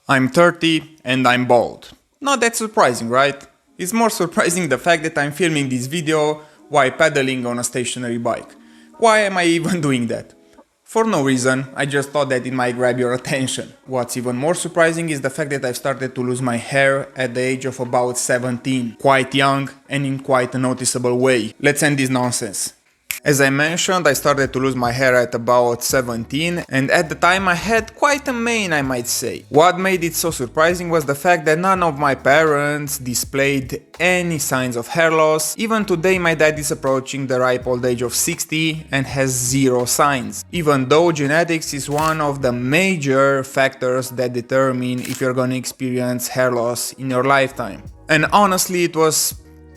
I'm 30 and I'm bald. Not that surprising, right? It's more surprising the fact that I'm filming this video while pedaling on a stationary bike. Why am I even doing that? For no reason, I just thought that it might grab your attention. What's even more surprising is the fact that I've started to lose my hair at the age of about 17. Quite young and in quite a noticeable way. Let's end this nonsense. As I mentioned, I started to lose my hair at about 17, and at the time I had quite a mane, I might say. What made it so surprising was the fact that none of my parents displayed any signs of hair loss. Even today my dad is approaching the ripe old age of 60 and has zero signs. Even though genetics is one of the major factors that determine if you're gonna experience hair loss in your lifetime. And honestly, it was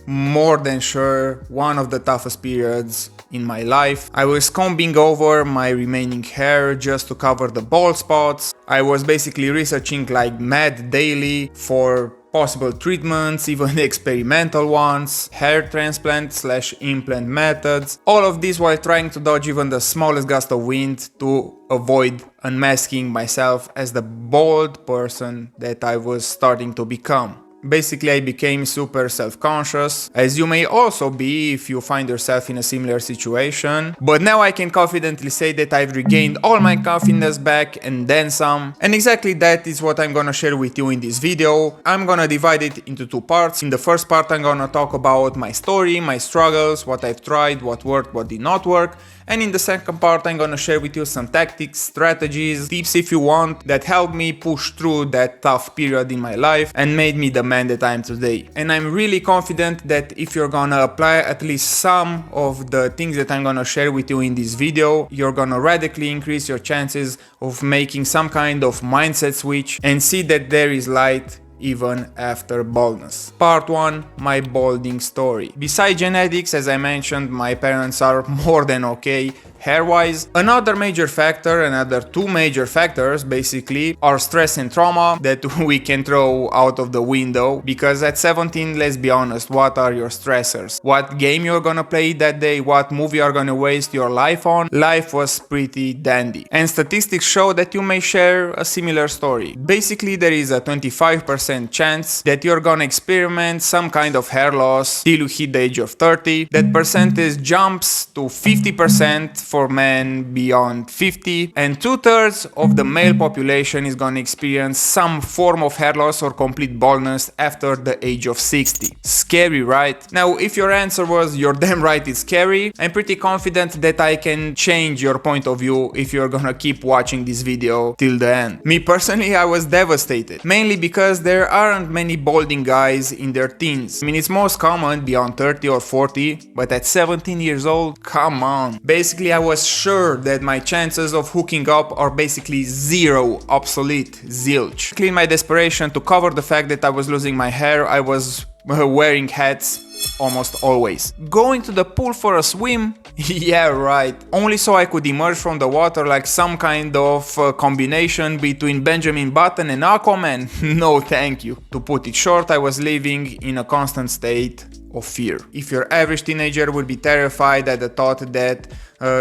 more than sure one of the toughest periods in my life. I was combing over my remaining hair just to cover the bald spots. I was basically researching like mad daily for possible treatments, even experimental ones, hair transplant / implant methods. All of this while trying to dodge even the smallest gust of wind to avoid unmasking myself as the bald person that I was starting to become. Basically, I became super self-conscious, as you may also be if you find yourself in a similar situation. But now I can confidently say that I've regained all my confidence back and then some. And exactly that is what I'm gonna share with you in this video. I'm gonna divide it into two parts. In the first part, I'm gonna talk about my story, my struggles, what I've tried, what worked, what did not work. And in the second part, I'm gonna share with you some tactics, strategies, tips if you want, that helped me push through that tough period in my life and made me the man that I am today. And I'm really confident that if you're gonna apply at least some of the things that I'm gonna share with you in this video, you're gonna radically increase your chances of making some kind of mindset switch and see that there is light even after baldness. Part 1. My balding story. Besides genetics, as I mentioned, my parents are more than okay hair-wise. Another two major factors basically are stress and trauma that we can throw out of the window, because at 17, let's be honest, what are your stressors? What game you're gonna play that day? What movie you're gonna waste your life on? Life was pretty dandy. And statistics show that you may share a similar story. Basically, there is a 25% chance that you're gonna experiment some kind of hair loss till you hit the age of 30. That percentage jumps to 50% for men beyond 50, and 2/3 of the male population is gonna experience some form of hair loss or complete baldness after the age of 60. Scary, right? Now, if your answer was "you're damn right, it's scary," I'm pretty confident that I can change your point of view if you're gonna keep watching this video till the end. Me personally, I was devastated, mainly because there aren't many balding guys in their teens. I mean, it's most common beyond 30 or 40, but at 17 years old, come on. Basically, I was sure that my chances of hooking up are basically zero, obsolete, zilch. In my desperation to cover the fact that I was losing my hair, I was wearing hats almost always. Going to the pool for a swim? Yeah, right. Only so I could emerge from the water like some kind of combination between Benjamin Button and Aquaman? No, thank you. To put it short, I was living in a constant state of fear. If your average teenager would be terrified at the thought that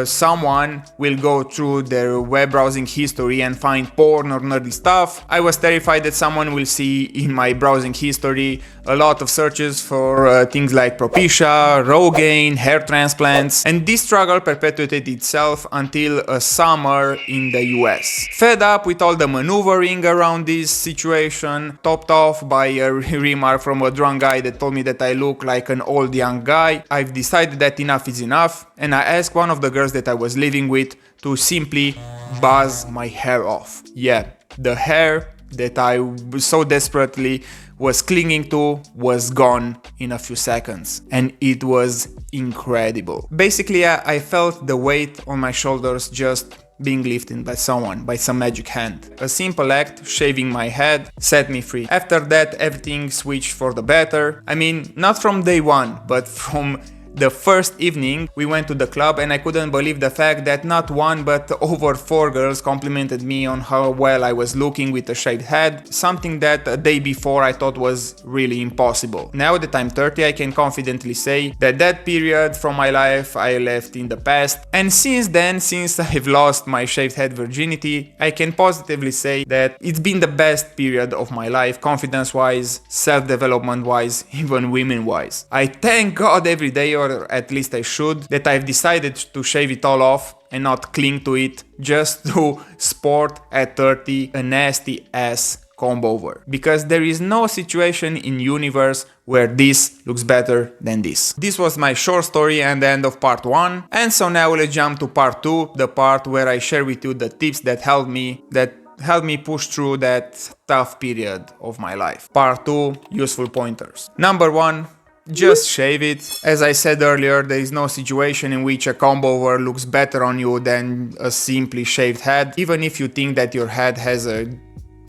someone will go through their web browsing history and find porn or nerdy stuff, I was terrified that someone will see in my browsing history a lot of searches for things like alopecia, Rogaine, hair transplants, and this struggle perpetuated itself until a summer in the US. Fed up with all the maneuvering around this situation, topped off by a remark from a drunk guy that told me that I look like an old young guy, I've decided that enough is enough, and I asked one of the girls that I was living with to simply buzz my hair off. Yeah, the hair that I so desperately was clinging to was gone in a few seconds, and it was incredible. Basically, I felt the weight on my shoulders just being lifted by someone, by some magic hand. A simple act, shaving my head, set me free. After that, everything switched for the better. I mean, not from day one, but from The first evening we went to the club and I couldn't believe the fact that not one but over 4 girls complimented me on how well I was looking with a shaved head, something that a day before I thought was really impossible. Now that I'm 30, I can confidently say that that period from my life I left in the past, and since then, since I've lost my shaved head virginity, I can positively say that it's been the best period of my life, confidence-wise, self-development wise, even women wise. I thank God every day, or at least I should, that I've decided to shave it all off and not cling to it just to sport at 30 a nasty ass comb over. Because there is no situation in universe where this looks better than this. This was my short story and the end of part 1. And so now let's jump to part 2, the part where I share with you the tips that helped me push through that tough period of my life. Part 2, useful pointers. Number 1, just shave it. As I said earlier, there is no situation in which a comb over looks better on you than a simply shaved head, even if you think that your head has a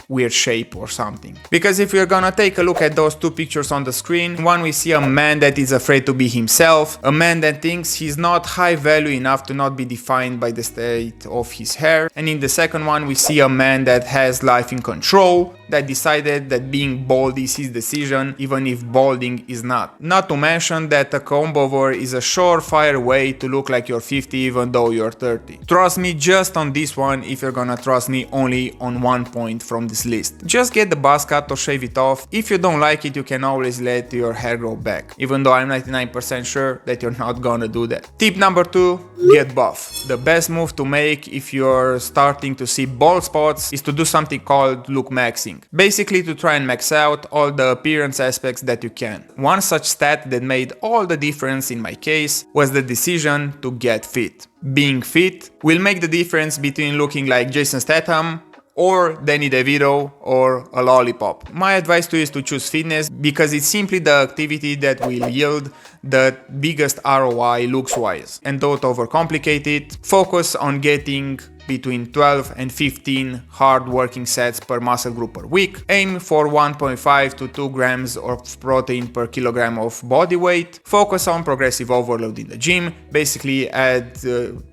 weird shape or something. Because if we're gonna take a look at those two pictures on the screen, one we see a man that is afraid to be himself, a man that thinks he's not high value enough to not be defined by the state of his hair, and in the second one we see a man that has life in control, that decided that being bald is his decision, even if balding is not. Not to mention that a comb over is a surefire way to look like you're 50 even though you're 30. Trust me just on this one if you're gonna trust me only on one point from this list. Just get the buzz cut or shave it off. If you don't like it, you can always let your hair grow back, even though I'm 99% sure that you're not gonna do that. Tip number 2, get buff. The best move to make if you're starting to see bald spots is to do something called look maxing. Basically to try and max out all the appearance aspects that you can. One such stat that made all the difference in my case was the decision to get fit. Being fit will make the difference between looking like Jason Statham or Danny DeVito or a lollipop. My advice to you is to choose fitness because it's simply the activity that will yield the biggest ROI looks-wise. And don't overcomplicate it. Focus on getting between 12 and 15 hard working sets per muscle group per week. Aim for 1.5 to 2 grams of protein per kilogram of body weight. Focus on progressive overload in the gym. Basically add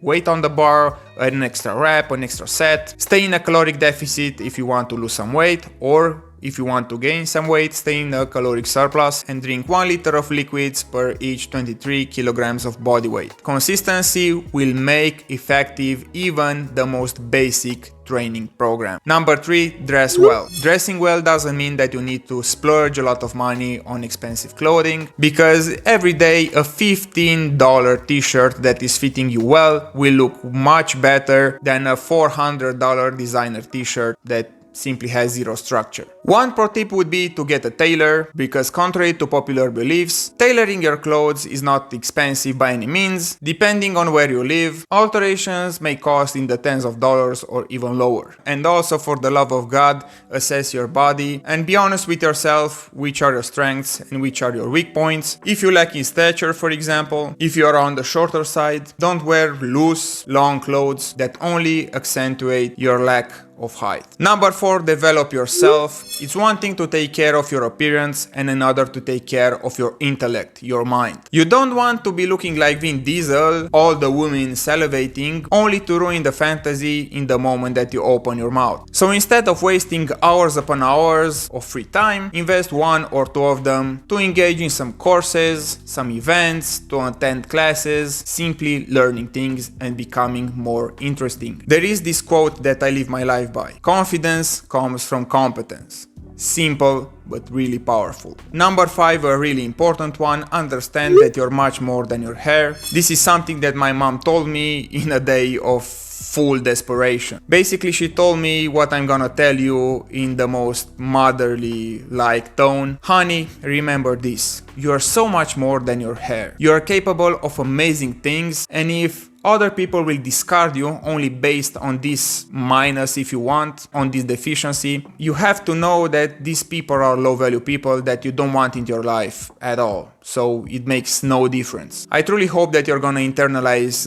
weight on the bar, add an extra rep, an extra set. Stay in a caloric deficit if you want to lose some weight, or if you want to gain some weight, stay in a caloric surplus and drink 1 liter of liquids per each 23 kilograms of body weight. Consistency will make effective even the most basic training program. Number 3, dress well. Dressing well doesn't mean that you need to splurge a lot of money on expensive clothing, because every day a $15 t-shirt that is fitting you well will look much better than a $400 designer t-shirt that simply has zero structure. One pro tip would be to get a tailor, because contrary to popular beliefs, tailoring your clothes is not expensive by any means. Depending on where you live, alterations may cost in the tens of dollars or even lower. And also, for the love of God, assess your body and be honest with yourself which are your strengths and which are your weak points. If you lack in stature, for example, if you are on the shorter side, don't wear loose, long clothes that only accentuate your lack of height. Number 4, develop yourself. It's one thing to take care of your appearance and another to take care of your intellect, your mind. You don't want to be looking like Vin Diesel, all the women salivating, only to ruin the fantasy in the moment that you open your mouth. So instead of wasting hours upon hours of free time, invest 1 or 2 of them to engage in some courses, some events, to attend classes, simply learning things and becoming more interesting. There is this quote that I live my life by. Confidence comes from competence. Simple, but really powerful. Number 5, a really important one, understand that you're much more than your hair. This is something that my mom told me in a day of full desperation. Basically, she told me what I'm gonna tell you in the most motherly-like tone. Honey, remember this. You're so much more than your hair. You're capable of amazing things, and if other people will discard you only based on this minus, if you want, on this deficiency, you have to know that these people are low value people that you don't want in your life at all. So it makes no difference. I truly hope that you're gonna internalize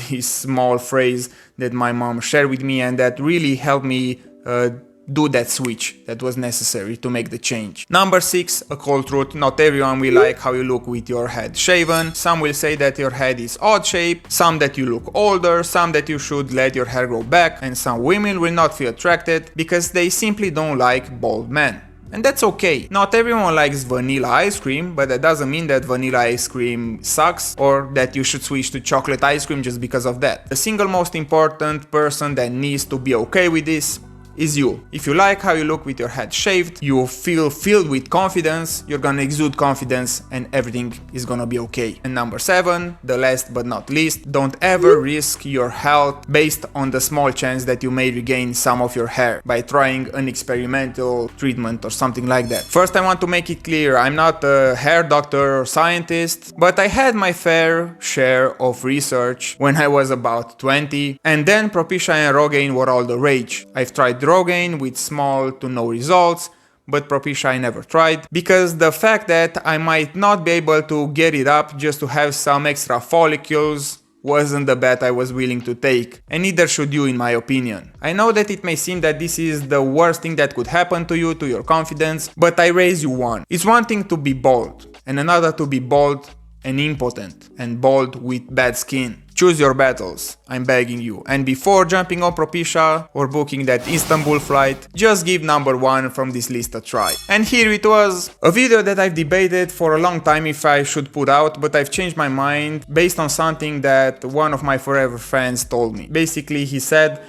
this small phrase that my mom shared with me and that really helped me do that switch that was necessary to make the change. Number 6, a cold truth. Not everyone will like how you look with your head shaven. Some will say that your head is odd shaped, some that you look older, some that you should let your hair grow back, and some women will not feel attracted because they simply don't like bald men. And that's okay. Not everyone likes vanilla ice cream, but that doesn't mean that vanilla ice cream sucks or that you should switch to chocolate ice cream just because of that. The single most important person that needs to be okay with this is you. If you like how you look with your head shaved, you feel filled with confidence, you're gonna exude confidence and everything is gonna be okay. And number 7, the last but not least, don't ever risk your health based on the small chance that you may regain some of your hair by trying an experimental treatment or something like that. First, I want to make it clear, I'm not a hair doctor or scientist, but I had my fair share of research when I was about 20, and then Propecia and Rogaine were all the rage. I've tried Rogaine with small to no results, but Propecia I never tried, because the fact that I might not be able to get it up just to have some extra follicles wasn't the bet I was willing to take, and neither should you in my opinion. I know that it may seem that this is the worst thing that could happen to you, to your confidence, but I raise you one. It's one thing to be bald, and another to be bald and impotent, and bald with bad skin. Choose your battles, I'm begging you. And before jumping on Propecia or booking that Istanbul flight, just give number 1 from this list a try. And here it was, a video that I've debated for a long time if I should put out, but I've changed my mind based on something that one of my forever friends told me. Basically, he said,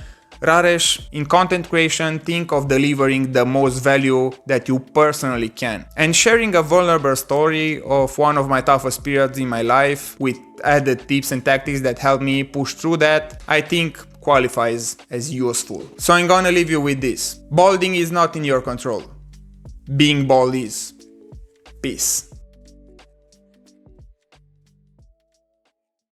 Raresh, in content creation, think of delivering the most value that you personally can. And sharing a vulnerable story of one of my toughest periods in my life with added tips and tactics that helped me push through that, I think qualifies as useful. So I'm gonna leave you with this. Balding is not in your control. Being bald is. Peace.